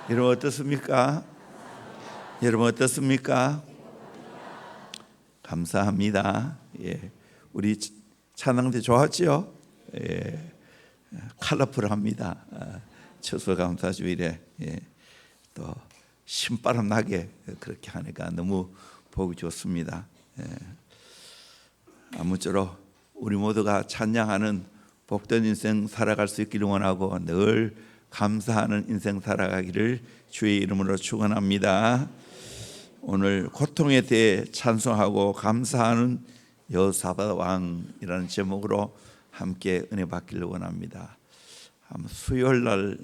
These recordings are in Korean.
여러분 어떻습니까? 여러분 어떻습니까? 감사합니다. 예, 우리 찬양대 좋았죠? 예, 컬러풀합니다. 추수감사주일에 또 신바람 나게 그렇게 하니까 너무 보기 좋습니다. 아무쪼록 우리 모두가 찬양하는 복된 인생 살아갈 수 있기를 원하고 늘 감사하는 인생 살아가기를 주의 이름으로 축원합니다. 오늘 고통에 대해 찬송하고 감사하는 여호사밧 왕이라는 제목으로 함께 은혜 받기를 원합니다. 수요일 날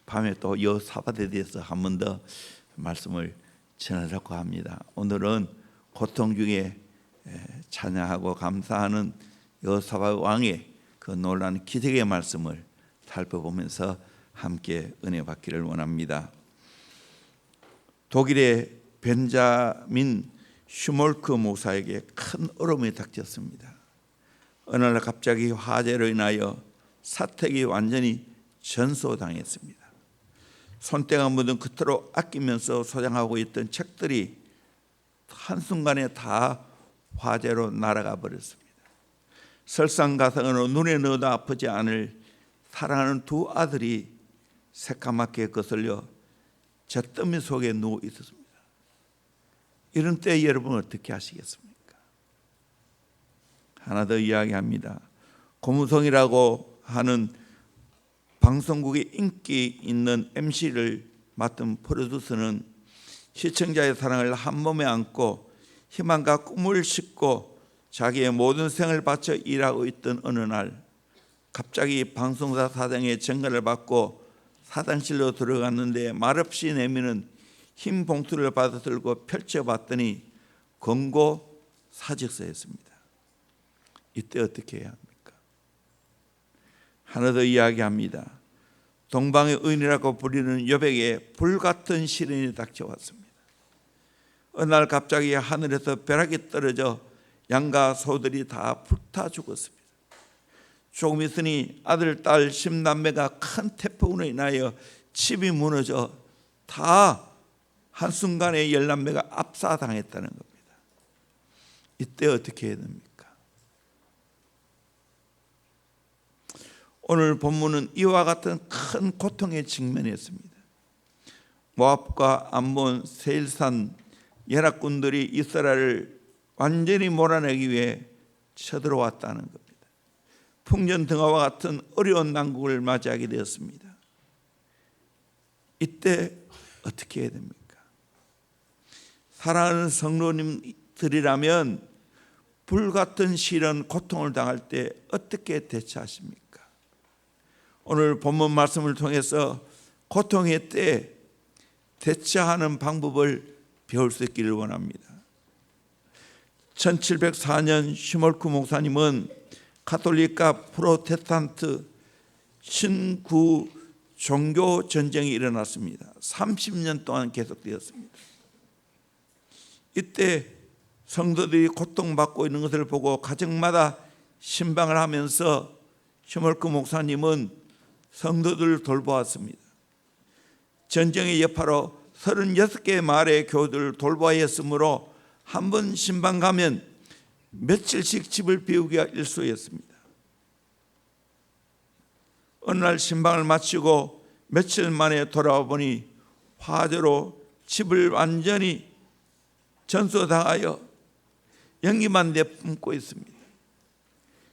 밤에 또 여호사밧에 대해서 한 번 더 말씀을 전하려고 합니다. 오늘은 고통 중에 찬양하고 감사하는 여호사밧 왕의 그 놀라운 기적의 말씀을 살펴보면서 함께 은혜 받기를 원합니다. 독일의 벤자민 슈몰크 목사에게 큰 어려움이 닥쳤습니다. 어느 날 갑자기 화재로 인하여 사택이 완전히 전소당했습니다. 손때가 묻은 그토록 아끼면서 소장하고 있던 책들이 한순간에 다 화재로 날아가 버렸습니다. 설상가상으로 눈에 넣어도 아프지 않을 사랑하는 두 아들이 새까맣게 거슬려 잿더미 속에 누워 있었습니다. 이런 때 여러분 어떻게 하시겠습니까? 하나 더 이야기합니다. 고무성이라고 하는 방송국의 인기 있는 MC를 맡은 프로듀서는 시청자의 사랑을 한 몸에 안고 희망과 꿈을 싣고 자기의 모든 생을 바쳐 일하고 있던 어느 날 갑자기 방송사 사장의 전가를 받고 사장실로 들어갔는데 말없이 내미는 흰 봉투를 받아 들고 펼쳐봤더니 권고 사직서였습니다. 이때 어떻게 해야 합니까? 하나 더 이야기합니다. 동방의 의인이라고 불리는 여백에 불같은 시련이 닥쳐왔습니다. 어느 날 갑자기 하늘에서 벼락이 떨어져 양과 소들이 다 불타 죽었습니다. 조금 있으니 아들, 딸, 10남매가 큰 태풍으로 인하여 집이 무너져 다 한순간에 10남매가 압사당했다는 겁니다. 이때 어떻게 해야 됩니까? 오늘 본문은 이와 같은 큰 고통에 직면했습니다. 모압과 암몬, 세일산 연합군들이 이스라엘을 완전히 몰아내기 위해 쳐들어왔다는 겁니다. 풍전등화와 같은 어려운 난국을 맞이하게 되었습니다. 이때 어떻게 해야 됩니까? 사랑하는 성도님들이라면 불같은 시련, 고통을 당할 때 어떻게 대처하십니까? 오늘 본문 말씀을 통해서 고통의 때 대처하는 방법을 배울 수 있기를 원합니다. 1704년 슈몰크 목사님은 가톨릭과 프로테스탄트 신구 종교 전쟁이 일어났습니다. 30년 동안 계속되었습니다. 이때 성도들이 고통받고 있는 것을 보고 가정마다 신방을 하면서 슈몰크 목사님은 성도들을 돌보았습니다. 전쟁의 여파로 36개의 마을의 교우들을 돌보아야 했으므로 한 번 신방 가면 며칠씩 집을 비우기가 일쑤였습니다. 어느 날 신방을 마치고 며칠 만에 돌아와 보니 화재로 집을 완전히 전소당하여 연기만 내뿜고 있습니다.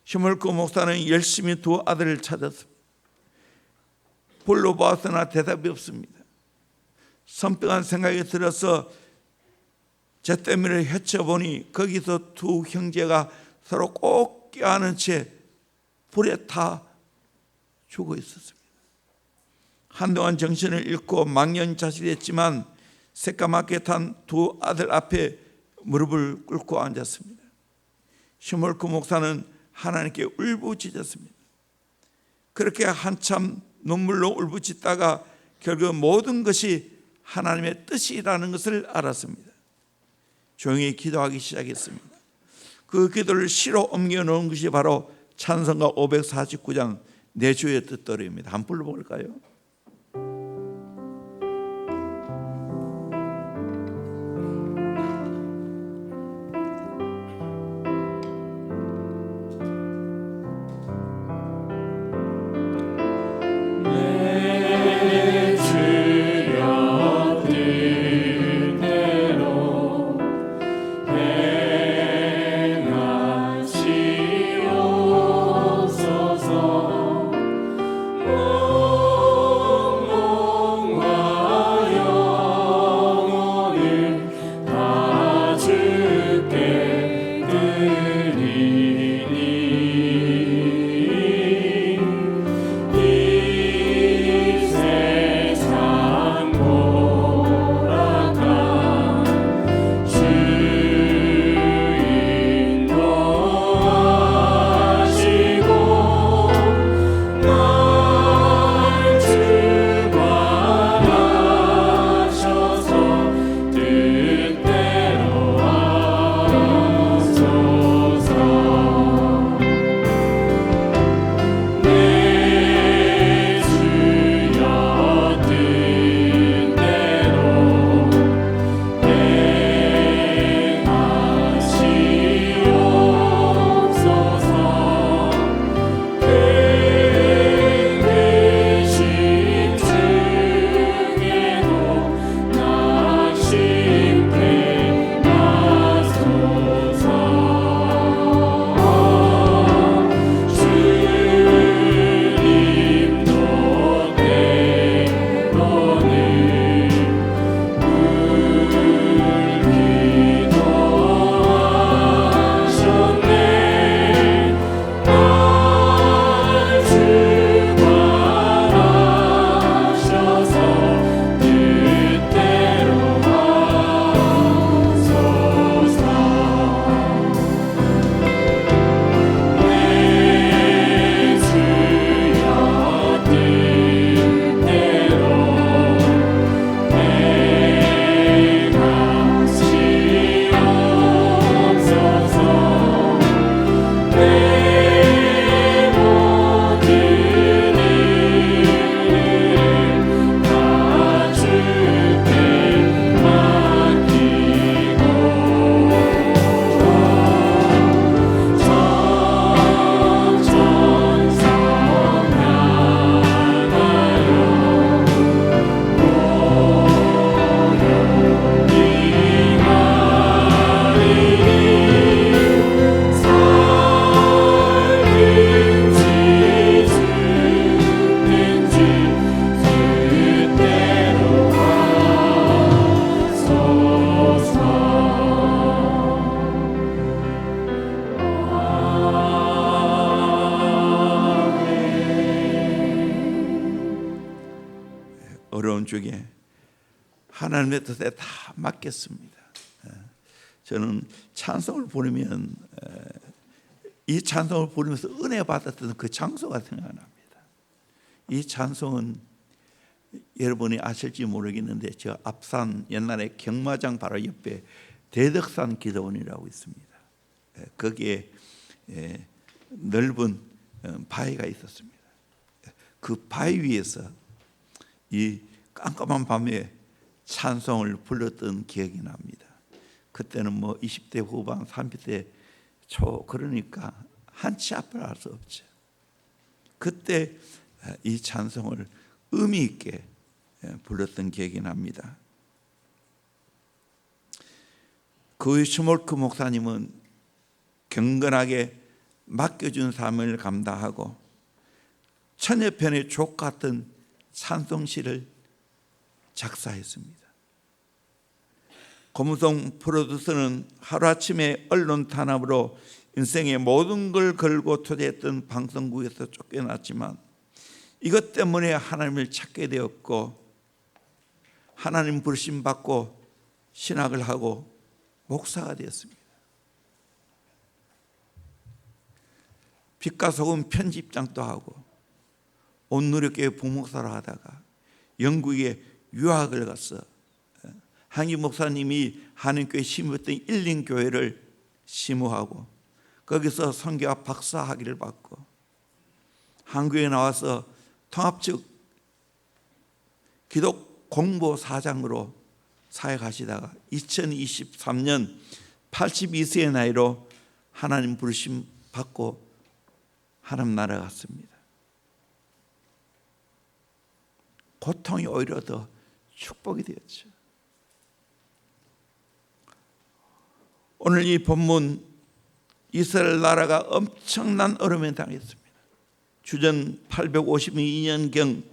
슈몰크 목사는 열심히 두 아들을 찾았습니다. 불러보았으나 대답이 없습니다. 선명한 생각이 들어서 잿더미를 헤쳐보니 거기서 두 형제가 서로 꼭 껴안은 채 불에 타 죽어 있었습니다. 한동안 정신을 잃고 망연자실했지만 새까맣게 탄 두 아들 앞에 무릎을 꿇고 앉았습니다. 슈몰크 목사는 하나님께 울부짖었습니다. 그렇게 한참 눈물로 울부짖다가 결국 모든 것이 하나님의 뜻이라는 것을 알았습니다. 조용히 기도하기 시작했습니다. 그 기도를 시로 옮겨 놓은 것이 바로 찬송가 549장 내 주의 뜻대로입니다. 한번 불러볼까요? 어려운 중에 하나님의 뜻에 다 맡겼습니다. 저는 찬송을 부르면 이 찬송을 부르면서 은혜 받았던 그 장소가 생각납니다. 이 찬송은 여러분이 아실지 모르겠는데 저 앞산 옛날에 경마장 바로 옆에 대덕산 기도원이라고 있습니다. 거기에 넓은 바위가 있었습니다. 그 바위 위에서 이 깜깜한 밤에 찬송을 불렀던 기억이 납니다. 그때는 뭐 20대 후반, 30대 초 그러니까 한치 앞을 알 수 없죠. 그때 이 찬송을 의미 있게 불렀던 기억이 납니다. 그 슈몰크 목사님은 경건하게 맡겨준 삶을 감당하고 천여 편의 족 같은 찬송시를 작사했습니다. 고무송 프로듀서는 하루아침에 언론 탄압으로 인생의 모든 걸 걸고 투자했던 방송국에서 쫓겨났지만 이것 때문에 하나님을 찾게 되었고 하나님 부르심 받고 신학을 하고 목사가 되었습니다. 빛과 소금 편집장도 하고 온누리교회 부목사로 하다가 영국에 유학을 가서 한기 목사님이 한인교회 심었던 일린교회를 심호하고 거기서 선교학 박사 학위를 받고 한국에 나와서 통합적 기독 공보사장으로 사역하시다가 2023년 82세의 나이로 하나님 부르심 받고 하나님 나라 갔습니다. 고통이 오히려 더 축복이 되었죠. 오늘 이 본문 이스라엘 나라가 엄청난 어려움에 당했습니다. 주전 852년경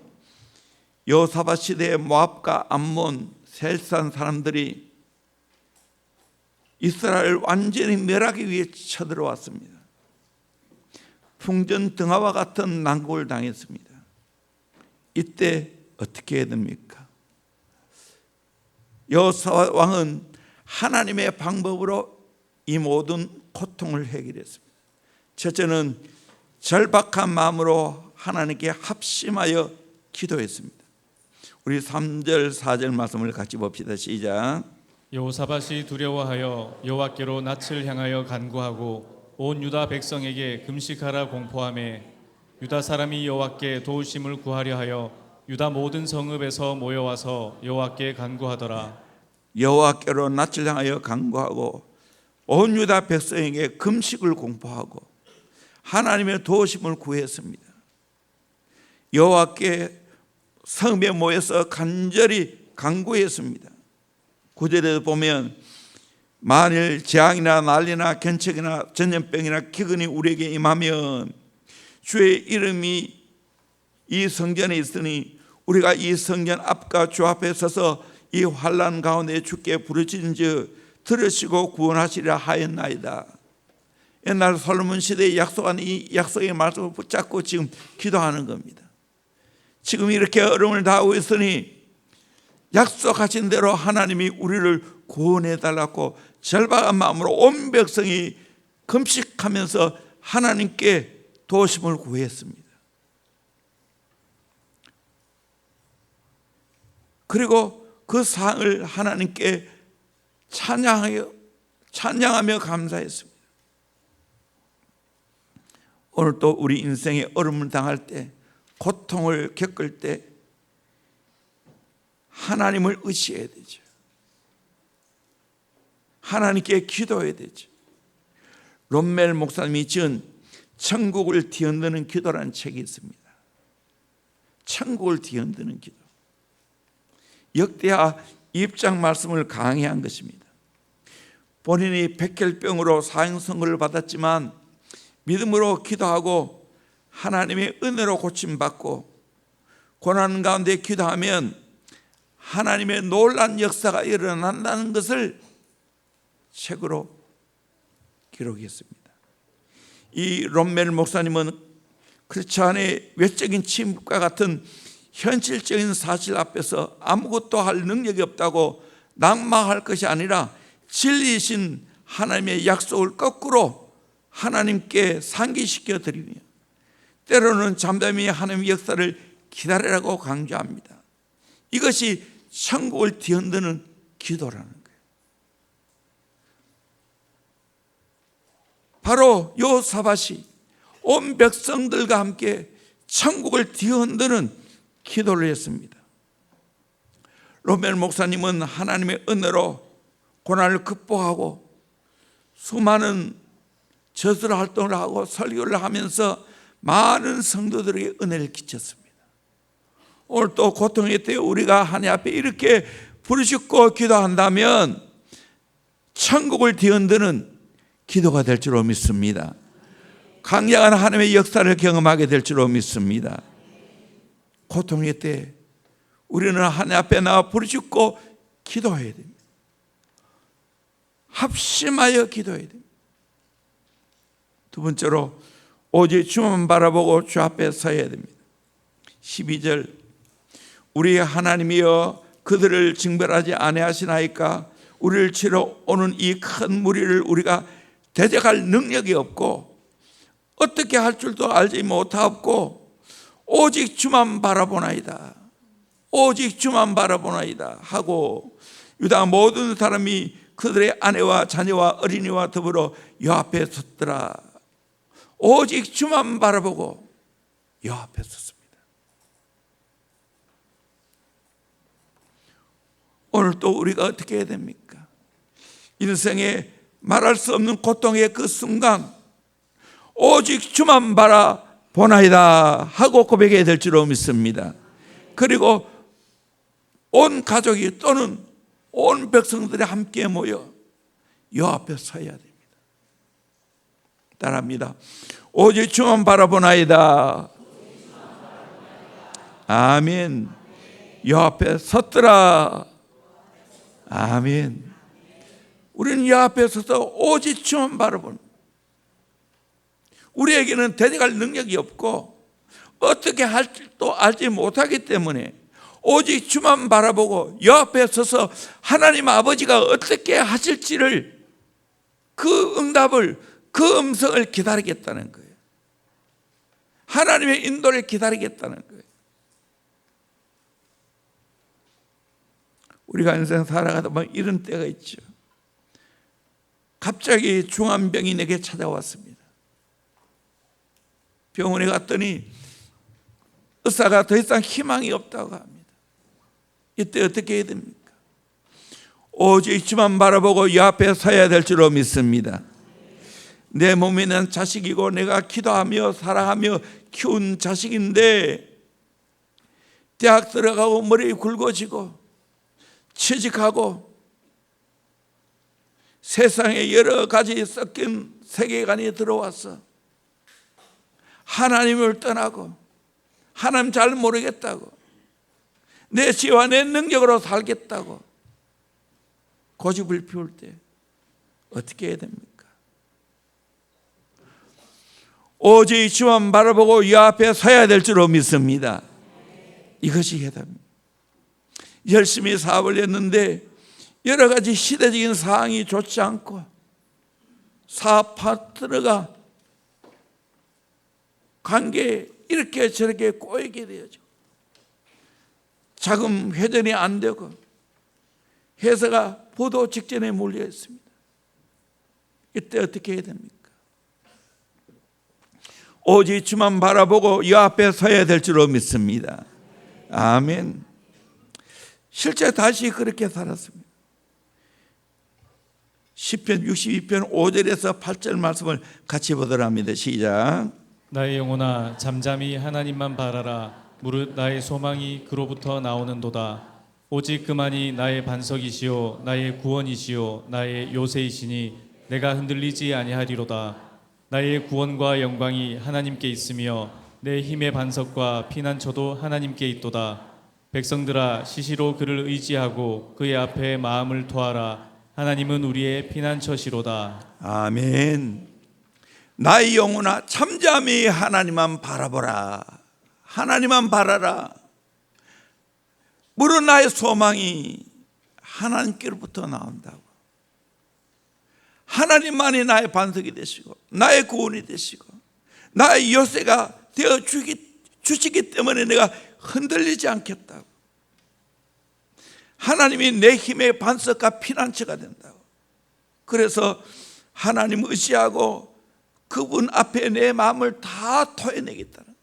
여호사밧 시대의 모압과 암몬, 셀산 사람들이 이스라엘을 완전히 멸하기 위해 쳐들어왔습니다. 풍전등화와 같은 난국을 당했습니다. 이때 어떻게 해야 됩니까? 여호사밧 왕은 하나님의 방법으로 이 모든 고통을 해결했습니다. 첫째는 절박한 마음으로 하나님께 합심하여 기도했습니다. 우리 3절 4절 말씀을 같이 봅시다. 시작. 여호사밧이 두려워하여 여호와께로 낯을 향하여 간구하고 온 유다 백성에게 금식하라 공포하며 유다 사람이 여호와께 도우심을 구하려 하여 유다 모든 성읍에서 모여와서 여호와께 간구하더라. 여호와께로 낯을 향하여 간구하고 온 유다 백성에게 금식을 공포하고 하나님의 도우심을 구했습니다. 여호와께 성읍에 모여서 간절히 간구했습니다. 9절에 보면 만일 재앙이나 난리나 견책이나 전염병이나 기근이 우리에게 임하면 주의 이름이 이 성전에 있으니 우리가 이 성전 앞과 주 앞에 서서 이 환난 가운데 주께 부르짖은즉 들으시고 구원하시리라 하였나이다. 옛날 솔로몬 시대에 약속한 이 약속의 말씀을 붙잡고 지금 기도하는 겁니다. 지금 이렇게 어려움을 당하고 있으니 약속하신 대로 하나님이 우리를 구원해 달라고 절박한 마음으로 온 백성이 금식하면서 하나님께 도우심을 구했습니다. 그리고 그 사항을 하나님께 찬양하며 감사했습니다. 오늘 또 우리 인생에 어려움을 당할 때, 고통을 겪을 때 하나님을 의지해야 되죠. 하나님께 기도해야 되죠. 롬멜 목사님이 지은 천국을 뒤흔드는 기도라는 책이 있습니다. 천국을 뒤흔드는 기도. 역대하 입장 말씀을 강의한 것입니다. 본인이 백혈병으로 사형선고를 받았지만 믿음으로 기도하고 하나님의 은혜로 고침받고 고난 가운데 기도하면 하나님의 놀라운 역사가 일어난다는 것을 책으로 기록했습니다. 이 롬멜 목사님은 크리스찬의 외적인 침묵과 같은 현실적인 사실 앞에서 아무것도 할 능력이 없다고 낙마할 것이 아니라 진리이신 하나님의 약속을 거꾸로 하나님께 상기시켜 드리며 때로는 잠잠히 하나님의 역사를 기다리라고 강조합니다. 이것이 천국을 뒤흔드는 기도라는 거예요. 바로 요사밧이 온 백성들과 함께 천국을 뒤흔드는 기도를 했습니다. 로멜 목사님은 하나님의 은혜로 고난을 극복하고 수많은 저술 활동을 하고 설교를 하면서 많은 성도들에게 은혜를 끼쳤습니다. 오늘 또 고통의 때에 우리가 하나님 앞에 이렇게 부르짖고 기도한다면 천국을 뒤흔드는 기도가 될 줄로 믿습니다. 강력한 하나님의 역사를 경험하게 될 줄로 믿습니다. 고통의 때에 우리는 하나님 앞에 나와 부르짖고 기도해야 됩니다. 합심하여 기도해야 됩니다. 두 번째로 오직 주만 바라보고 주 앞에 서야 됩니다. 12절 우리 하나님이여 그들을 징벌하지 아니하시나이까. 우리를 치러 오는 이 큰 무리를 우리가 대적할 능력이 없고 어떻게 할 줄도 알지 못하고 오직 주만 바라보나이다. 오직 주만 바라보나이다 하고 유다 모든 사람이 그들의 아내와 자녀와 어린이와 더불어 여 앞에 섰더라. 오직 주만 바라보고 여 앞에 섰습니다. 오늘 또 우리가 어떻게 해야 됩니까? 인생에 말할 수 없는 고통의 그 순간 오직 주만 바라보나이다 하고 고백해야 될 줄로 믿습니다. 그리고 온 가족이 또는 온 백성들이 함께 모여 여 앞에 서야 됩니다. 따라합니다. 오직 주만 바라보나이다. 아멘. 여 앞에 섰더라. 아멘. 우리는 여 앞에 서서 오직 주만 바라보는. 우리에게는 대적할 능력이 없고 어떻게 할 줄도 알지 못하기 때문에 오직 주만 바라보고 여 앞에 서서 하나님 아버지가 어떻게 하실지를 그 응답을 그 음성을 기다리겠다는 거예요. 하나님의 인도를 기다리겠다는 거예요. 우리가 인생 살아가다 보면 이런 때가 있죠. 갑자기 중환병이 내게 찾아왔습니다. 병원에 갔더니 의사가 더 이상 희망이 없다고 합니다. 이때 어떻게 해야 됩니까? 오직 주만 바라보고 여 앞에 서야 될 줄로 믿습니다. 내 몸에 있는 자식이고 내가 기도하며 사랑하며 키운 자식인데 대학 들어가고 머리 굵어지고 취직하고 세상에 여러 가지 섞인 세계관이 들어와서 하나님을 떠나고 하나님 잘 모르겠다고 내 지혜와 내 능력으로 살겠다고 고집을 피울 때 어떻게 해야 됩니까? 오직 주만 바라보고 여 앞에 서야 될 줄로 믿습니다. 이것이 해답입니다. 열심히 사업을 했는데 여러 가지 시대적인 상황이 좋지 않고 사업 파트너가 관계에 이렇게 저렇게 꼬이게 되어져. 자금 회전이 안 되고 회사가 부도 직전에 몰려 있습니다. 이때 어떻게 해야 됩니까? 오직 주만 바라보고 여 앞에 서야 될 줄로 믿습니다. 아멘. 실제 다시 그렇게 살았습니다. 시편 62편 5절에서 8절 말씀을 같이 보도록 합니다. 시작. 나의 영혼아 잠잠히 하나님만 바라라. 무릇 나의 소망이 그로부터 나오는도다. 오직 그만이 나의 반석이시요 나의 구원이시요 나의 요새이시니 내가 흔들리지 아니하리로다. 나의 구원과 영광이 하나님께 있으며 내 힘의 반석과 피난처도 하나님께 있도다. 백성들아 시시로 그를 의지하고 그의 앞에 마음을 토하라. 하나님은 우리의 피난처시로다. 아멘. 나의 영혼아 잠잠히 하나님만 바라보라. 하나님만 바라라. 물론 나의 소망이 하나님께로부터 나온다고. 하나님만이 나의 반석이 되시고 나의 구원이 되시고 나의 요새가 되어 주시기 때문에 내가 흔들리지 않겠다고. 하나님이 내 힘의 반석과 피난처가 된다고. 그래서 하나님 의지하고 그분 앞에 내 마음을 다 토해내겠다는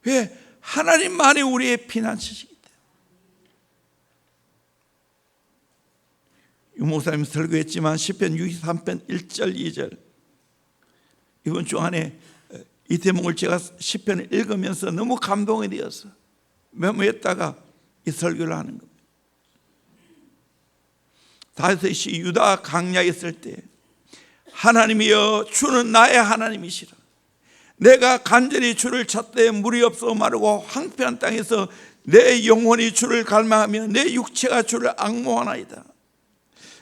거예요. 왜? 하나님만이 우리의 피난처시기 때문에. 유 목사님 설교했지만 시편 63편 1절 2절, 이번 주간에 이 대목을 제가 시편을 읽으면서 너무 감동이 되어서 메모했다가 이 설교를 하는 겁니다. 다윗이 유다 광야에 있을 때 하나님이여 주는 나의 하나님이시라. 내가 간절히 주를 찾되 물이 없어 마르고 황폐한 땅에서 내 영혼이 주를 갈망하며 내 육체가 주를 앙모하나이다.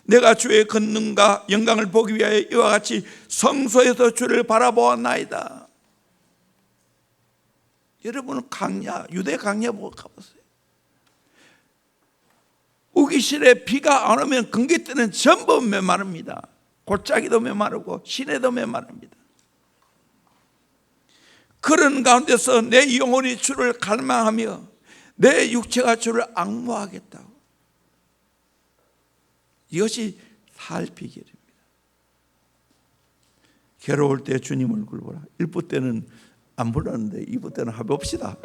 내가 주의 권능과 영광을 보기 위하여 이와 같이 성소에서 주를 바라보았나이다. 여러분은 광야, 유대 광야 보고 가보세요. 우기실에 비가 안 오면 건기들은 전부 메마릅니다. 골짜기도 메마르고 시내도 메마릅니다. 그런 가운데서 내 영혼이 주를 갈망하며 내 육체가 주를 앙모하겠다고. 이것이 살 비결입니다. 괴로울 때 주님 얼굴 보라. 1부 때는 안 불렀는데 2부 때는 해봅시다.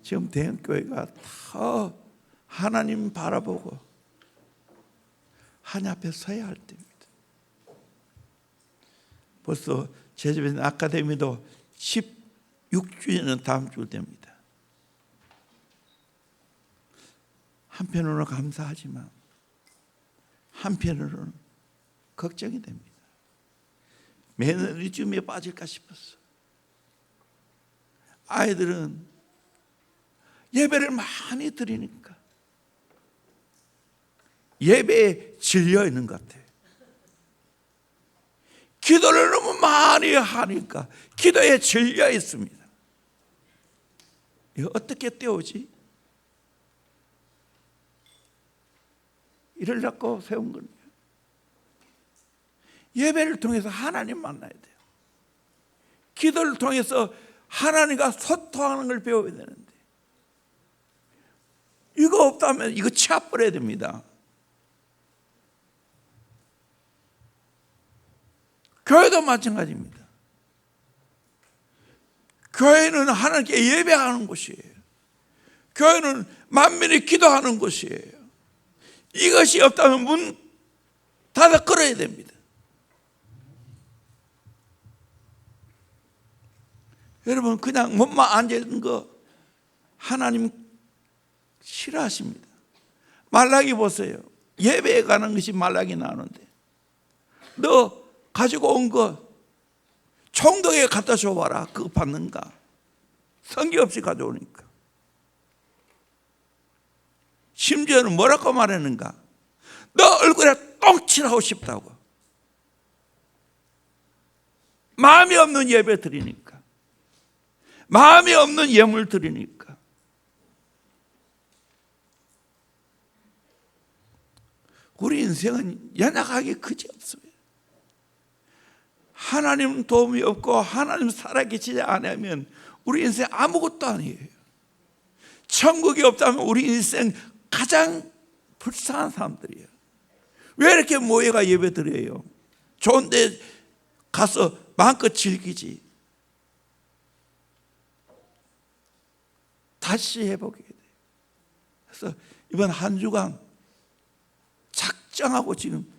지금 대형교회가 다 하나님 바라보고 하나님 앞에 서야 할 때입니다. 벌써 제주변 아카데미도 16주년은 다음 주 됩니다. 한편으로는 감사하지만 한편으로는 걱정이 됩니다. 매너리즘에 빠질까 싶었어. 아이들은 예배를 많이 드리니까 예배에 질려 있는 것 같아요. 기도를 너무 많이 하니까 기도에 질려 있습니다. 이거 어떻게 떼우지? 이러려고 세운 겁니다. 예배를 통해서 하나님 만나야 돼요. 기도를 통해서 하나님과 소통하는 걸 배워야 되는데 이거 없다면 이거 치워버려야 됩니다. 교회도 마찬가지입니다. 교회는 하나님께 예배하는 곳이에요. 교회는 만민이 기도하는 곳이에요. 이것이 없다면 문 닫아 끌어야 됩니다. 여러분 그냥 몸만 앉아있는 거 하나님 싫어하십니다. 말라기 보세요. 예배에 가는 것이 말라기 나오는데 너 가지고 온 거 총독에 갖다 줘봐라. 그거 받는가? 성의 없이 가져오니까. 심지어는 뭐라고 말하는가? 너 얼굴에 똥칠하고 싶다고. 마음이 없는 예배 드리니까. 마음이 없는 예물 드리니까. 우리 인생은 연약하게 그지없어요. 하나님 도움이 없고 하나님 살아계시지 않으면 우리 인생 아무것도 아니에요. 천국이 없다면 우리 인생 가장 불쌍한 사람들이에요. 왜 이렇게 모여가 예배 드려요? 좋은 데 가서 마음껏 즐기지. 다시 해보게 돼요. 그래서 이번 한 주간 작정하고 지금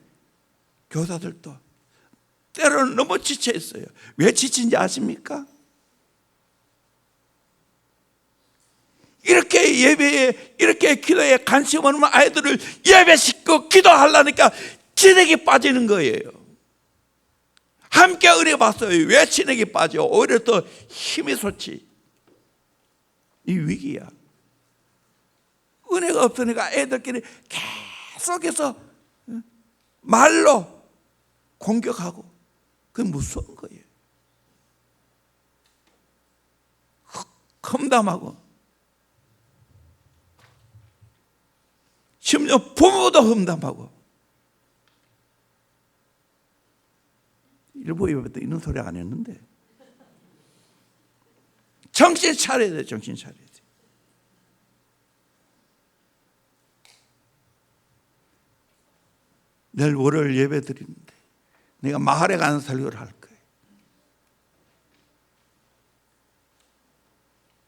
교사들도 때로는 너무 지쳐 있어요. 왜 지친지 아십니까? 이렇게 예배에, 이렇게 기도에 관심 없는 아이들을 예배시키고 기도하려니까 진액이 빠지는 거예요. 함께 은혜 봤어요. 왜 진액이 빠져? 오히려 더 힘이 솟지. 이 위기야. 은혜가 없으니까 애들끼리 계속해서 말로 공격하고 그게 무서운 거예요. 험담하고 심지어 부모도 험담하고. 일부 예배 때 이런 소리 안 했는데 정신 차려야 돼. 정신 차려야 돼. 내일 월요일 예배 드리는데 내가 마을에 가는 설교를 할 거예요.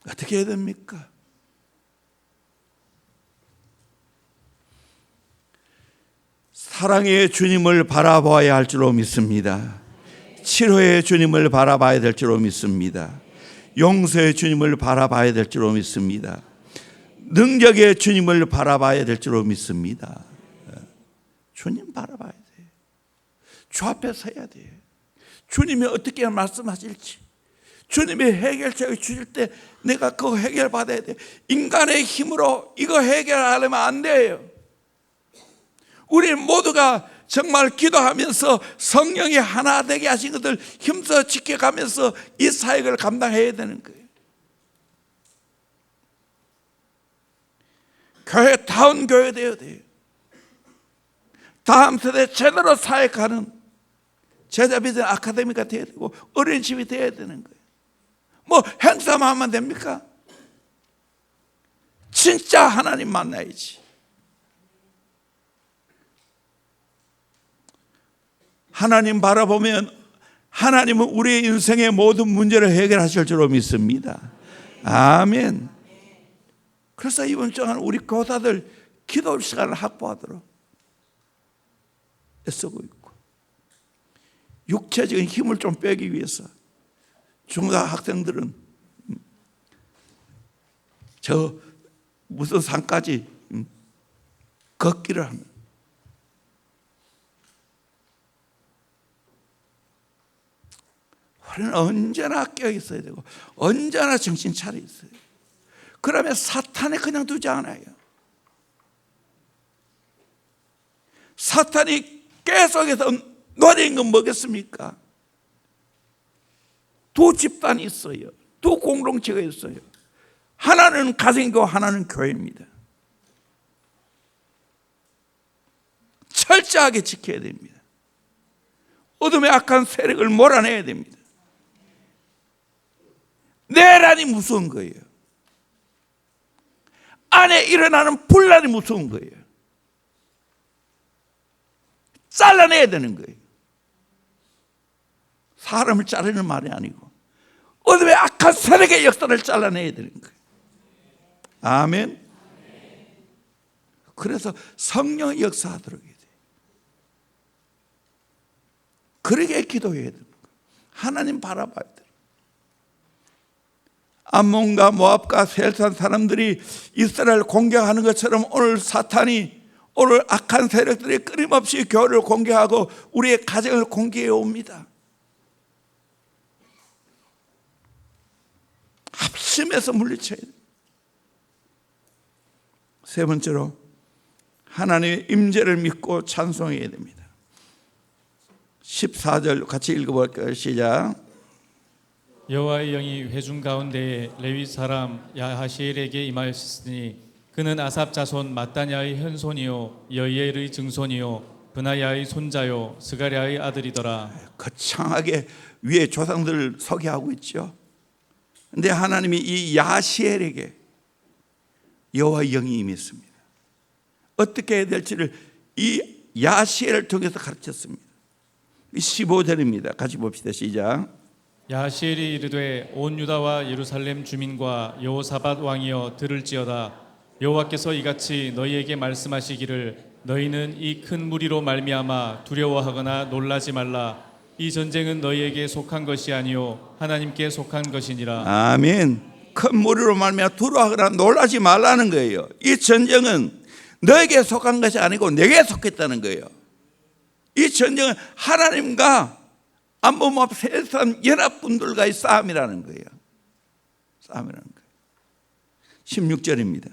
어떻게 해야 됩니까? 사랑의 주님을 바라봐야 할 줄로 믿습니다. 치료의 주님을 바라봐야 될 줄로 믿습니다. 용서의 주님을 바라봐야 될 줄로 믿습니다. 능력의 주님을 바라봐야 될 줄로 믿습니다. 주님 바라봐야 돼요. 주 앞에 서야 돼요. 주님이 어떻게 말씀하실지, 주님이 해결책을 주실 때 내가 그거 해결받아야 돼요. 인간의 힘으로 이거 해결하려면 안 돼요. 우리 모두가 정말 기도하면서 성령이 하나 되게 하신 것을 힘써 지켜가면서 이 사역을 감당해야 되는 거예요. 교회다운 교회 되어야 돼요. 다음 세대 제대로 사역하는 제자비전 아카데미가 되어야 되고 어린이집이 되어야 되는 거예요. 뭐 행사만 하면 됩니까? 진짜 하나님 만나야지. 하나님 바라보면 하나님은 우리의 인생의 모든 문제를 해결하실 줄로 믿습니다. 아멘. 그래서 이번 주간 우리 교사들 기도 시간을 확보하도록 애쓰고 있고, 육체적인 힘을 좀 빼기 위해서 중학생들은 저 무슨 산까지 걷기를 하는, 우리는 언제나 깨어 있어야 되고 언제나 정신 차려 있어요. 그러면 사탄이 그냥 두지 않아요. 사탄이 계속해서 노리는 건 뭐겠습니까? 두 집단이 있어요. 두 공동체가 있어요. 하나는 가정이고 하나는 교회입니다. 철저하게 지켜야 됩니다. 어둠의 악한 세력을 몰아내야 됩니다. 분란이 무서운 거예요. 안에 일어나는 분란이 무서운 거예요. 잘라내야 되는 거예요. 사람을 자르는 말이 아니고 어둠의 악한 세력의 역사를 잘라내야 되는 거예요. 아멘. 그래서 성령의 역사하도록 해야 돼요. 그러게 기도해야 되는 거예요. 하나님 바라봐야 돼요. 암몬과 모압과 셀산 사람들이 이스라엘을 공격하는 것처럼 오늘 사탄이, 오늘 악한 세력들이 끊임없이 교회를 공격하고 우리의 가정을 공격해 옵니다. 합심해서 물리쳐야 돼요. 세 번째로 하나님의 임재를 믿고 찬송해야 됩니다. 14절 같이 읽어볼까요? 시작. 여호와의 영이 회중 가운데에 레위 사람 야하시엘에게 임하였으니 그는 아삽 자손 마따냐의 현손이요 여이엘의 증손이요 브나야의 손자요 스가랴의 아들이더라. 거창하게 위에 조상들을 소개하고 있죠. 그런데 하나님이 이 야시엘에게 여호와의 영이 임했습니다. 어떻게 해야 될지를 이 야시엘을 통해서 가르쳤습니다. 15절입니다. 같이 봅시다. 시작. 야하시엘이 이르되 온 유다와 예루살렘 주민과 여호사밧 왕이여 들을지어다. 여호와께서 이같이 너희에게 말씀하시기를 너희는 이 큰 무리로 말미암아 두려워하거나 놀라지 말라. 이 전쟁은 너희에게 속한 것이 아니요 하나님께 속한 것이니라. 아멘. 큰 무리로 말미암아 두려워하거나 놀라지 말라는 거예요. 이 전쟁은 너에게 속한 것이 아니고 내게 속했다는 거예요. 이 전쟁은 하나님과 암몬 모압 셀산 연합군들과의 싸움이라는 거예요. 싸움이라는 거예요. 16절입니다.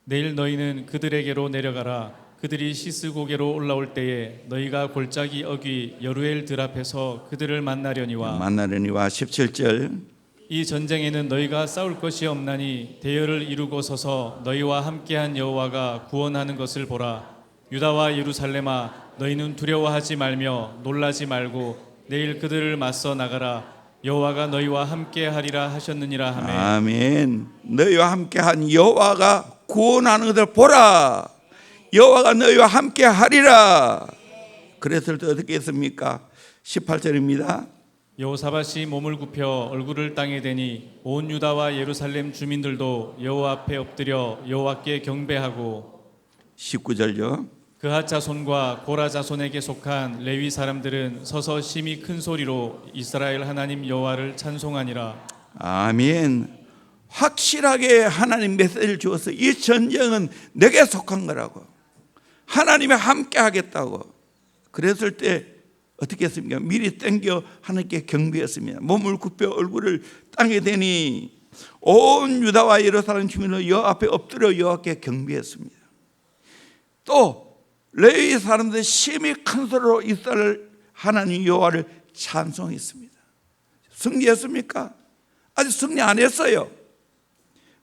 내일 너희는 그들에게로 내려가라. 그들이 시스 고개로 올라올 때에 너희가 골짜기 어귀 여루엘 들 앞에서 그들을 만나려니와 17절. 이 전쟁에는 너희가 싸울 것이 없나니 대열을 이루고 서서 너희와 함께한 여호와가 구원하는 것을 보라. 유다와 예루살렘아 너희는 두려워하지 말며 놀라지 말고 내일 그들을 맞서 나가라. 여호와가 너희와 함께하리라 하셨느니라 하매. 아멘. 너희와 함께한 여호와가 구원하는 것을 보라. 여호와가 너희와 함께하리라. 그래서 또 어떻게 했습니까? 18절입니다. 여호사밧이 몸을 굽혀 얼굴을 땅에 대니 온 유다와 예루살렘 주민들도 여호와 앞에 엎드려 여호와께 경배하고 19절요. 그핫 자손과 고라 자손에게 속한 레위 사람들은 서서 심히 큰 소리로 이스라엘 하나님 여호와를 찬송하니라. 아멘. 확실하게 하나님 메시지를 주어서 이 전쟁은 내게 속한 거라고, 하나님이 함께 하겠다고. 그랬을 때 어떻게 했습니까? 미리 땡겨 하나님께 경배했습니다. 몸을 굽혀 얼굴을 땅에 대니 온 유다와 예루살렘 주민은 여호와 앞에 엎드려 여호와께 경배했습니다. 또 레위 사람들 심히 큰 소리로 이스라엘 하나님 여호와를 찬송했습니다. 승리했습니까? 아직 승리 안 했어요.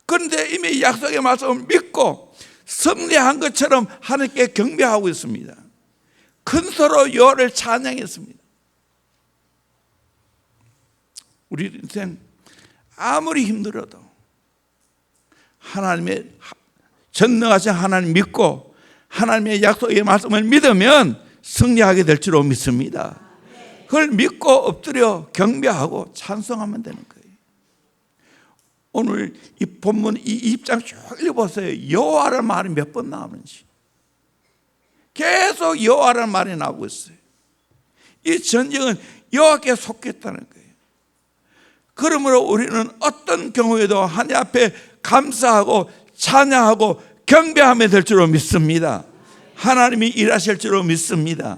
그런데 이미 약속의 말씀을 믿고 승리한 것처럼 하나님께 경배하고 있습니다. 큰 소리로 여호와를 찬양했습니다. 우리 인생 아무리 힘들어도 하나님의 전능하신 하나님 믿고 하나님의 약속의 말씀을 믿으면 승리하게 될 줄로 믿습니다. 그걸 믿고 엎드려 경배하고 찬송하면 되는 거예요. 오늘 이 본문 이 2장 쭉 읽어보세요. 여호와라는 말이 몇 번 나오는지. 계속 여호와라는 말이 나오고 있어요. 이 전쟁은 여호와께 속했다는 거예요. 그러므로 우리는 어떤 경우에도 하나님 앞에 감사하고 찬양하고 경배하면 될 줄로 믿습니다. 하나님이 일하실 줄로 믿습니다.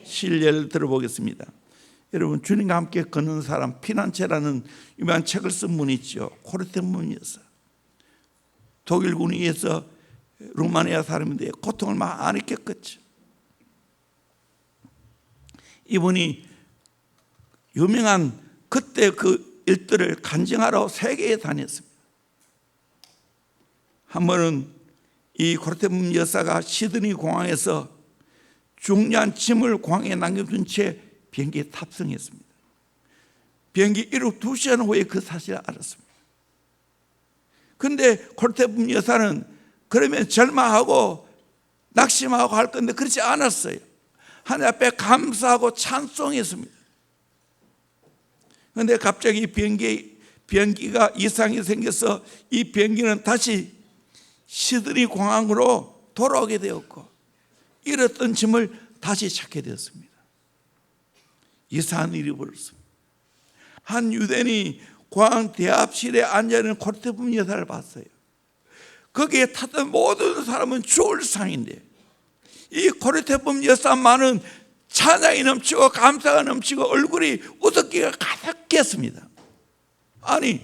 신뢰를 들어보겠습니다. 여러분, 주님과 함께 걷는 사람 피난체라는 유명한 책을 쓴 분이 있죠. 코르테 문이었어요. 독일 군에서 루마니아 사람인데 고통을 많이 겪었죠. 이분이 유명한 그때 그 일들을 간증하러 세계에 다녔습니다. 한 번은 이 코르테문 여사가 시드니 공항에서 중요한 짐을 공항에 남겨둔 채 비행기에 탑승했습니다. 비행기 이륙 2시간 후에 그 사실을 알았습니다. 근데 고르테붐 여사는 그러면 절망하고 낙심하고 할 건데 그렇지 않았어요. 하나님 앞에 감사하고 찬송했습니다. 그런데 갑자기 비행기가 이상이 생겨서 이 비행기는 다시 시드니 공항으로 돌아오게 되었고 잃었던 짐을 다시 찾게 되었습니다. 이상한 일이 벌어졌습니다. 한 유대인이 공항 대합실에 앉아있는 고르테붐 여사를 봤어요. 거기에 탔던 모든 사람은 죽을 상인데 이 고르테붐 여사만은 찬양이 넘치고 감사가 넘치고 얼굴이 웃음기가 가득했습니다. 아니,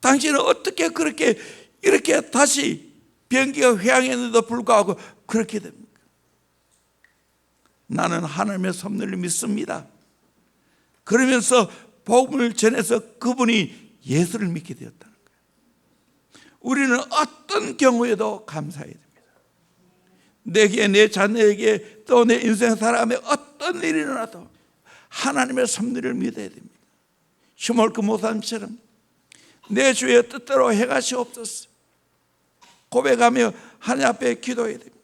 당신은 어떻게 그렇게 이렇게 다시 비행기가 회항했는데도 불구하고 그렇게 됩니까? 나는 하나님의 섭리를 믿습니다. 그러면서 복음을 전해서 그분이 예수를 믿게 되었다는 거예요. 우리는 어떤 경우에도 감사해야 됩니다. 내게, 내 자녀에게, 또 내 인생 사람에 어떤 일이 일어나도 하나님의 섭리를 믿어야 됩니다. 슈몰크 목사님처럼 내 주의 뜻대로 행하시옵소서 고백하며 하나님 앞에 기도해야 됩니다.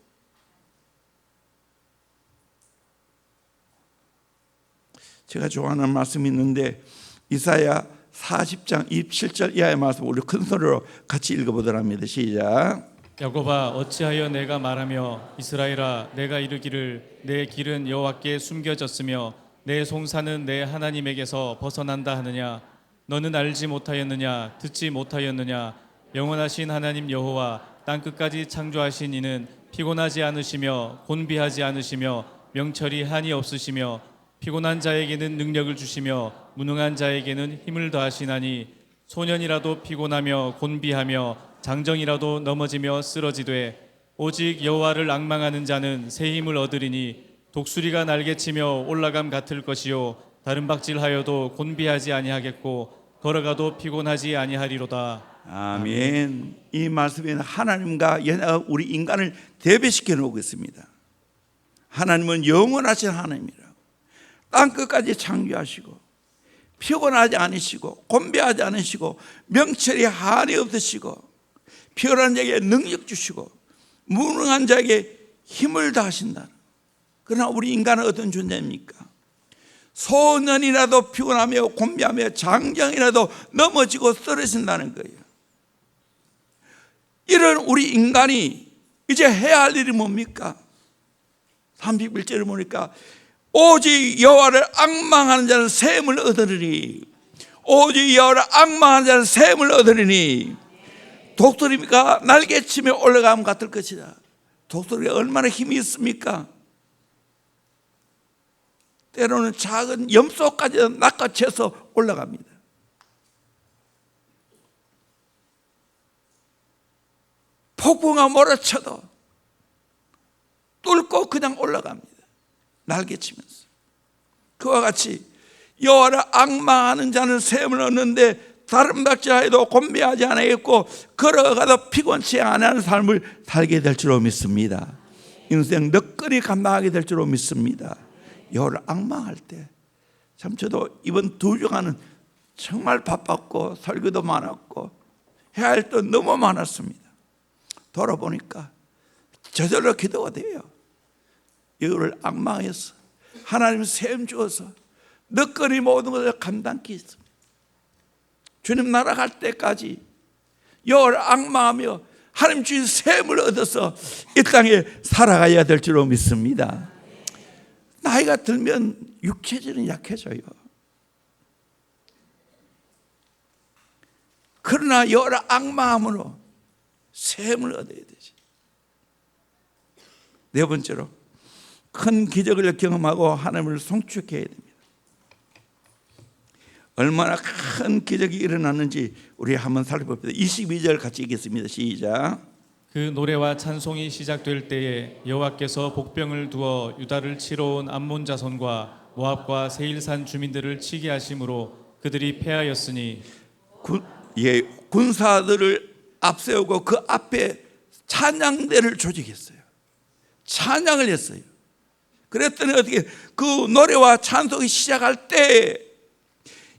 제가 좋아하는 말씀이 있는데 이사야 40장 27절 이하의 말씀 우리 큰 소리로 같이 읽어보도록 합니다. 시작. 야곱아 어찌하여 내가 말하며 이스라엘아 내가 이르기를 내 길은 여호와께 숨겨졌으며 내 송사는 내 하나님에게서 벗어난다 하느냐. 너는 알지 못하였느냐 듣지 못하였느냐. 영원하신 하나님 여호와 땅끝까지 창조하신 이는 피곤하지 않으시며 곤비하지 않으시며 명철이 한이 없으시며 피곤한 자에게는 능력을 주시며 무능한 자에게는 힘을 더하시나니 소년이라도 피곤하며 곤비하며 장정이라도 넘어지며 쓰러지되 오직 여호와를 앙망하는 자는 새 힘을 얻으리니 독수리가 날개치며 올라감 같을 것이요 다른 박질하여도 곤비하지 아니하겠고 걸어가도 피곤하지 아니하리로다. 아멘. 이 말씀에는 하나님과 우리 인간을 대비시켜 놓고 있습니다. 하나님은 영원하신 하나님이라 땅끝까지 창조하시고 피곤하지 않으시고 곤비하지 않으시고 명철이 한이 없으시고 피곤한 자에게 능력 주시고 무능한 자에게 힘을 다하신다. 그러나 우리 인간은 어떤 존재입니까? 소년이라도 피곤하며 곤비하며 장정이라도 넘어지고 쓰러진다는 거예요. 이런 우리 인간이 이제 해야 할 일이 뭡니까? 31절을 보니까 오직 여호와를 앙망하는 자는 새 힘을 얻으리니 오직 여호와를 앙망하는 자는 새 힘을 얻으리니 독수리가 날개치며 올라가면 같을 것이다. 독수리가 얼마나 힘이 있습니까? 때로는 작은 염소까지 낚아채서 올라갑니다. 폭풍아 몰아쳐도 뚫고 그냥 올라갑니다. 날개치면서. 그와 같이 여호와를 앙망하는 자는 새 힘을 얻는데 다른 박질하여도 곤비하지 않겠고 걸어가도 피곤치 않은 삶을 살게 될 줄로 믿습니다. 인생 너끈히 감당하게 될 줄로 믿습니다. 여호와를 앙망할 때 참 저도 이번 2주간은 정말 바빴고 설교도 많았고 해야 할 것 너무 많았습니다. 돌아보니까 저절로 기도가 돼요. 여호와를 앙망해서 하나님 새 힘 주어서 너끈히 모든 것을 감당케 했습니다. 주님 나라 갈 때까지 여호와를 앙망하며 하나님 주신 새 힘을 얻어서 이 땅에 살아가야 될 줄로 믿습니다. 나이가 들면 육체질은 약해져요. 그러나 여호와를 앙망함으로 새 힘을 얻어야 되지. 네 번째로 큰 기적을 경험하고 하나님을 송축해야 됩니다. 얼마나 큰 기적이 일어났는지 우리 한번 살펴봅니다. 22절 같이 읽겠습니다. 시작. 그 노래와 찬송이 시작될 때에 여호와께서 복병을 두어 유다를 치러 온 암몬 자손과 모압과 세일산 주민들을 치게 하심으로 그들이 패하였으니 군사들을 앞세우고 그 앞에 찬양대를 조직했어요. 찬양을 했어요. 그랬더니 어떻게 그 노래와 찬송이 시작할 때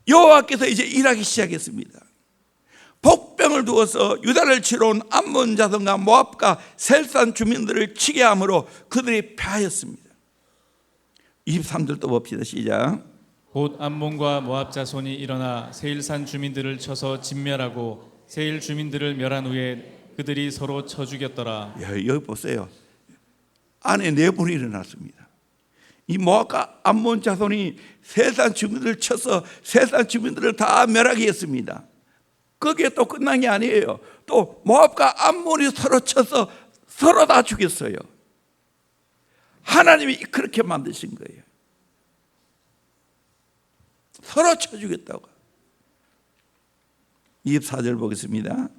여호와께서 이제 일하기 시작했습니다. 역병을 두어서 유다를 치러 온 암몬 자손과 모압과 셀산 주민들을 치게 함으로 그들이 패하였습니다. 23절도 봅시다. 시작. 곧 암몬과 모압 자손이 일어나 세일산 주민들을 쳐서 진멸하고 세일 주민들을 멸한 후에 그들이 서로 쳐 죽였더라. 여기 보세요. 안에 내분이 일어났습니다. 이 모압과 암몬 자손이 세산 주민들을 쳐서 세산 주민들을 다 멸하게 했습니다. 거기에 또 끝난 게 아니에요. 또 모압과 암몬이 서로 쳐서 서로 다 죽였어요. 하나님이 그렇게 만드신 거예요. 서로 쳐 죽였다고. 24절 보겠습니다.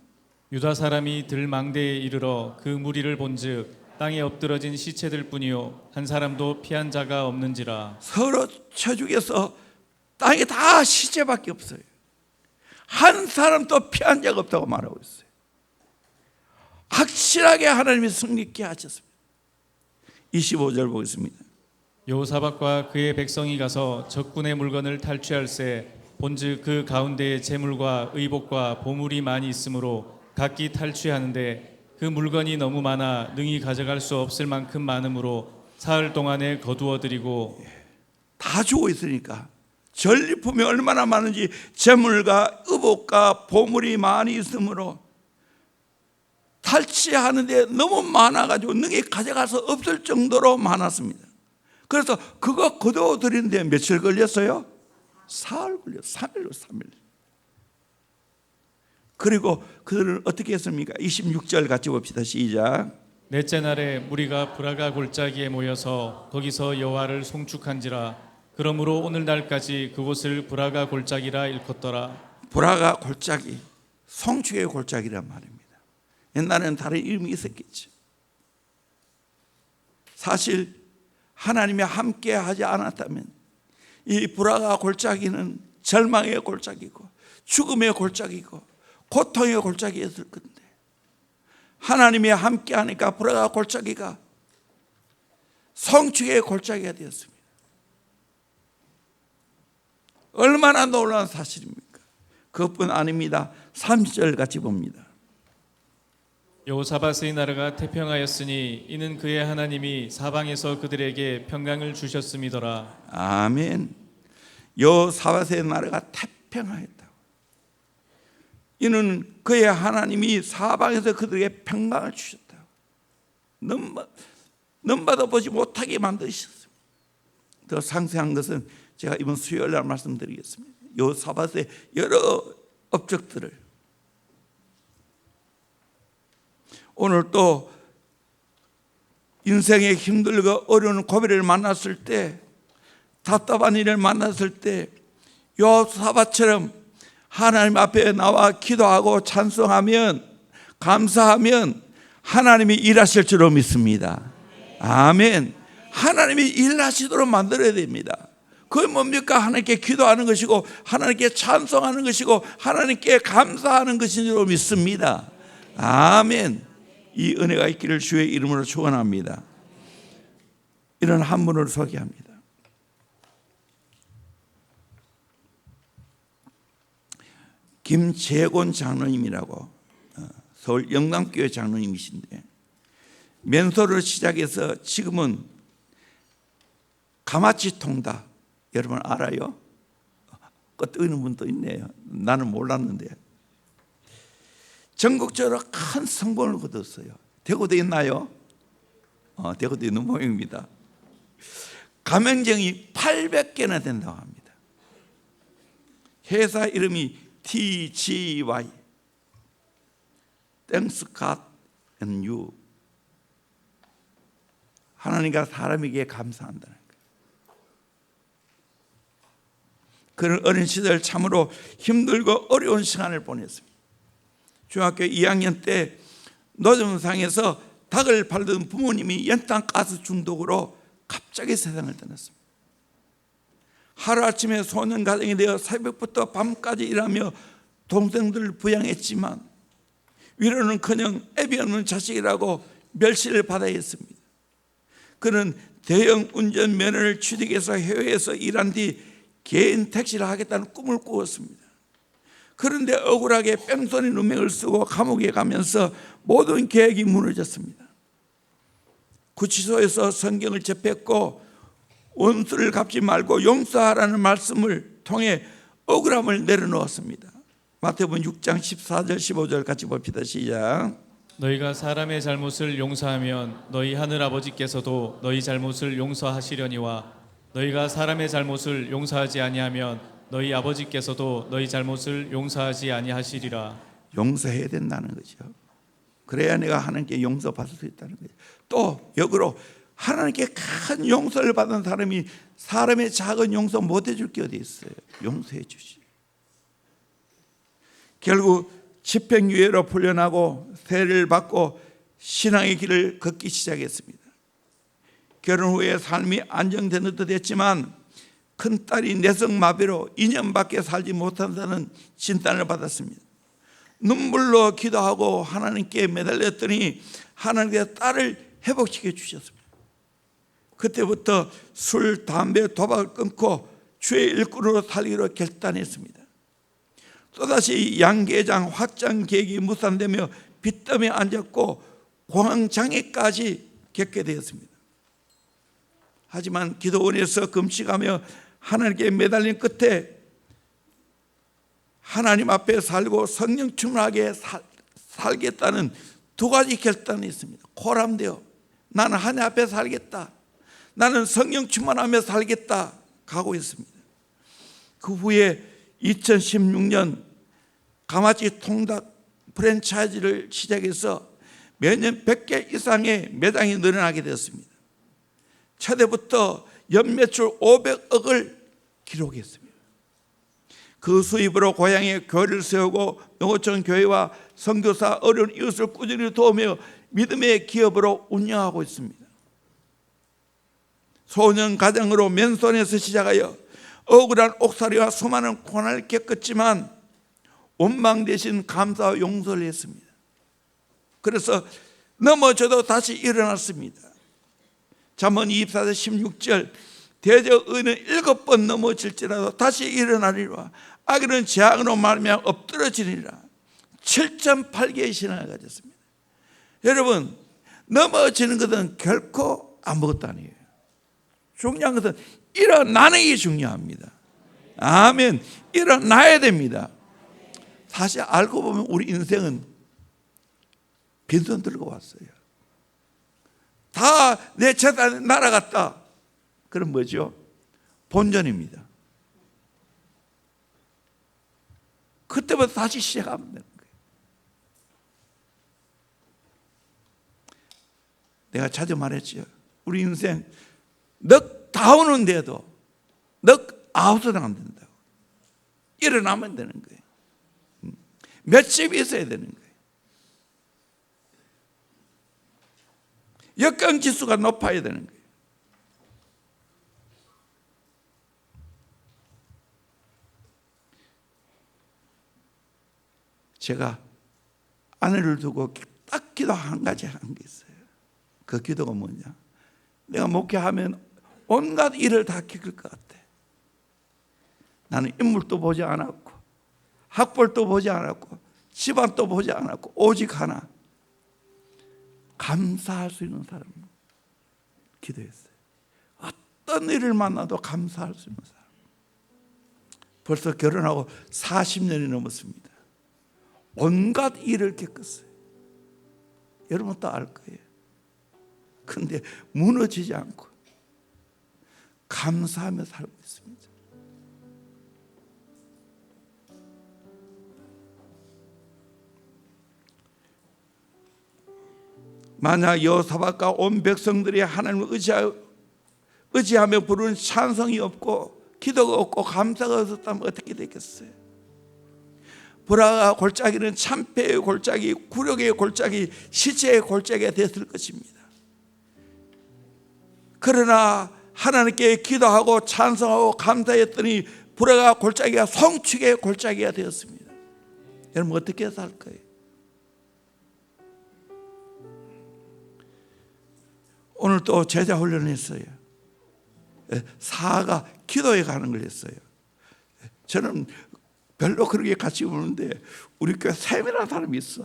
유다 사람이 들망대에 이르러 그 무리를 본즉 땅에 엎드러진 시체들 뿐이요 한 사람도 피한 자가 없는지라. 서로 쳐 죽여서 땅에 다 시체밖에 없어요. 한 사람도 피한 자가 없다고 말하고 있어요. 확실하게 하나님이 승리케 하셨습니다. 25절 보겠습니다. 여호사밧과 그의 백성이 가서 적군의 물건을 탈취할세 본즉 그 가운데에 재물과 의복과 보물이 많이 있으므로 각기 탈취하는데 그 물건이 너무 많아 능히 가져갈 수 없을 만큼 많으므로 사흘 동안에 거두어들이고. 다 주고 있으니까 전리품이 얼마나 많은지 재물과 의복과 보물이 많이 있으므로 탈취하는데 너무 많아가지고 능히 가져갈 수 없을 정도로 많았습니다. 그래서 그거 거둬들이는데 며칠 걸렸어요? 사흘 걸렸어요. 3일. 그리고 그들은 어떻게 했습니까? 26절 같이 봅시다. 시작. 넷째 날에 무리가 브라가 골짜기에 모여서 거기서 여호와를 송축한지라. 그러므로 오늘날까지 그곳을 브라가 골짜기라 일컫더라. 브라가 골짜기, 송축의 골짜기란 말입니다. 옛날에는 다른 이름이 있었겠죠. 사실 하나님이 함께 하지 않았다면 이 브라가 골짜기는 절망의 골짜기고 죽음의 골짜기고 고통의 골짜기였을 건데 하나님이 함께 하니까 브라가 골짜기가 성축의 골짜기가 되었습니다. 얼마나 놀라운 사실입니까? 그것뿐 아닙니다. 30절 같이 봅니다. 여호사밧의 나라가 태평하였으니 이는 그의 하나님이 사방에서 그들에게 평강을 주셨음이더라. 아멘. 여호사밧의 나라가 태평하였다. 이는 그의 하나님이 사방에서 그들에게 평강을 주셨다. 넘봐도 보지 못하게 만드셨습니다. 더 상세한 것은 제가 이번 수요일 날 말씀드리겠습니다. 여호사밧의 여러 업적들을 오늘 또 인생에 힘들고 어려운 고비를 만났을 때 답답한 일을 만났을 때 여호사밧처럼 하나님 앞에 나와 기도하고 찬송하면 감사하면 하나님이 일하실 줄로 믿습니다. 아멘. 하나님이 일하시도록 만들어야 됩니다. 그게 뭡니까? 하나님께 기도하는 것이고 하나님께 찬송하는 것이고 하나님께 감사하는 것인 줄로 믿습니다. 아멘. 이 은혜가 있기를 주의 이름으로 축원합니다. 이런 한 분을 소개합니다. 김재곤 장로님이라고 서울 영광교회 장로님이신데 면소를 시작해서 지금은 가마치 통닭 여러분 알아요? 뜨는 분도 있네요. 나는 몰랐는데 전국적으로 큰 성공을 거뒀어요. 대구도 있나요? 대구도 있는 모양입니다. 가맹점이 800개나 된다고 합니다. 회사 이름이 TGY Thanks God and You. 하나님과 사람에게 감사한다는 거예요. 그런 어린 시절 참으로 힘들고 어려운 시간을 보냈습니다. 중학교 2학년 때 노점상에서 닭을 팔던 부모님이 연탄가스 중독으로 갑자기 세상을 떠났습니다. 하루아침에 소년 가정이 되어 새벽부터 밤까지 일하며 동생들을 부양했지만 위로는커녕 애비 없는 자식이라고 멸시를 받아야 했습니다. 그는 대형 운전면허를 취득해서 해외에서 일한 뒤 개인 택시를 하겠다는 꿈을 꾸었습니다. 그런데 억울하게 뺑소니 누명을 쓰고 감옥에 가면서 모든 계획이 무너졌습니다. 구치소에서 성경을 접했고 원수를 갚지 말고 용서하라는 말씀을 통해 억울함을 내려놓았습니다. 마태복음 6장 14절 15절 같이 봅시다. 시작. 너희가 사람의 잘못을 용서하면 너희 하늘 아버지께서도 너희 잘못을 용서하시려니와 너희가 사람의 잘못을 용서하지 아니하면 너희 아버지께서도 너희 잘못을 용서하지 아니하시리라. 용서해야 된다는 거죠. 그래야 내가 하나님께 용서받을 수 있다는 거죠. 또 역으로 하나님께 큰 용서를 받은 사람이 사람의 작은 용서 못 해줄 게 어디 있어요. 용서해 주시. 결국 집행유예로 풀려나고 세례를 받고 신앙의 길을 걷기 시작했습니다. 결혼 후에 삶이 안정되는 듯 했지만 큰딸이 내성마비로 2년밖에 살지 못한다는 진단을 받았습니다. 눈물로 기도하고 하나님께 매달렸더니 하나님께서 딸을 회복시켜 주셨습니다. 그때부터 술, 담배, 도박을 끊고 주의 일꾼으로 살기로 결단했습니다. 또다시 양계장 확장 계획이 무산되며 빚더미에 앉았고 공황장애까지 겪게 되었습니다. 하지만 기도원에서 금식하며 하나님께 매달린 끝에 하나님 앞에 살고 성령 충만하게 살겠다는 두 가지 결단이 있습니다. 코람되어 나는 하나님 앞에 살겠다, 나는 성령 충만하며 살겠다 가고 있습니다. 그 후에 2016년 가마치 통닭 프랜차이즈를 시작해서 매년 100개 이상의 매장이 늘어나게 되었습니다. 초대부터 연매출 500억을 기록했습니다. 그 수입으로 고향에 교회를 세우고 농어촌 교회와 선교사 어려운 이웃을 꾸준히 도우며 믿음의 기업으로 운영하고 있습니다. 소년 가정으로 맨손에서 시작하여 억울한 옥살이와 수많은 고난을 겪었지만 원망 대신 감사와 용서를 했습니다. 그래서 넘어져도 다시 일어났습니다. 잠언 24절 16절 대저 의인은 7번 넘어질지라도 다시 일어나리라. 악인은 재앙으로 말미암아 엎드러지리라. 7.8개의 신앙을 가졌습니다. 여러분, 넘어지는 것은 결코 아무것도 아니에요. 중요한 것은 일어나는 게 중요합니다. 아멘. 일어나야 됩니다. 사실 알고 보면 우리 인생은 빈손 들고 왔어요. 다 내 재산이 날아갔다. 그럼 뭐죠? 본전입니다. 그때부터 다시 시작하면 되는 거예요. 내가 자주 말했죠. 우리 인생 넉다운은 넉아웃은 안 된다고. 일어나면 되는 거예요. 몇십이 있어야 되는 거예요. 역경지수가 높아야 되는 거예요. 제가 아내를 두고 딱 기도 한 가지 한 게 있어요. 그 기도가 뭐냐? 내가 목회하면 온갖 일을 다 겪을 것 같아. 나는 인물도 보지 않았고 학벌도 보지 않았고 집안도 보지 않았고 오직 하나, 감사할 수 있는 사람 기도했어요. 어떤 일을 만나도 감사할 수 있는 사람. 벌써 결혼하고 40년이 넘었습니다. 온갖 일을 겪었어요. 여러분도 알 거예요. 그런데 무너지지 않고 감사하며 살고 있습니다. 만약 여호사밧과 온 백성들이 하나님을 의지하며 부르는 찬송이 없고 기도가 없고 감사가 없었다면 어떻게 되겠어요? 불화가 골짜기는 참패의 골짜기, 굴욕의 골짜기, 시체의 골짜기가 됐을 것입니다. 그러나 하나님께 기도하고 찬송하고 감사했더니 불화가 골짜기가 송축의 골짜기가 되었습니다. 여러분 어떻게 살 거예요? 오늘 또 제자 훈련을 했어요. 사가 기도에 가는 걸 했어요. 저는 별로 그렇게 같이 보는데 우리 교회 샘이라는 사람이 있어.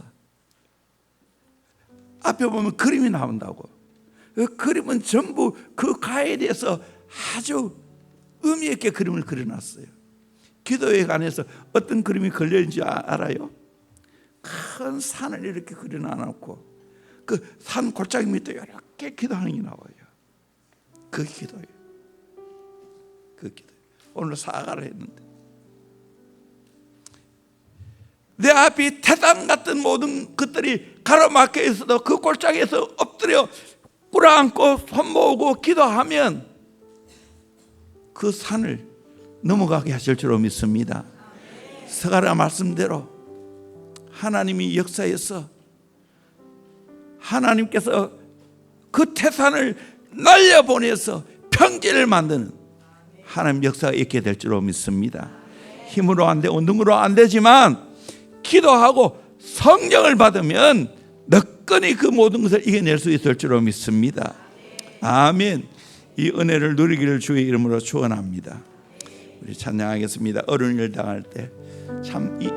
앞에 보면 그림이 나온다고. 그 그림은 전부 그 가에 대해서 아주 의미 있게 그림을 그려놨어요. 기도에 관해서 어떤 그림이 걸려있는지 알아요? 큰 산을 이렇게 그려놔놓고 그 산 골짜기 밑에 이렇게 기도하는 게 나와요. 그 기도예요. 그 기도. 오늘 사과를 했는데 내 앞이 태산 같은 모든 것들이 가로막혀 있어도 그 골짜기에서 엎드려 꿇어앉고 손 모으고 기도하면 그 산을 넘어가게 하실 줄로 믿습니다. 스가랴 말씀대로 하나님이 역사에서 하나님께서 그 태산을 날려보내서 평지를 만드는 하나님 역사가 있게 될 줄로 믿습니다. 힘으로 안 되고 능으로 안 되지만 기도하고 성령을 받으면 너끈히 그 모든 것을 이겨낼 수 있을 줄로 믿습니다. 아멘. 이 은혜를 누리기를 주의 이름으로 축원합니다. 우리 찬양하겠습니다. 어려운 일 당할 때 참 이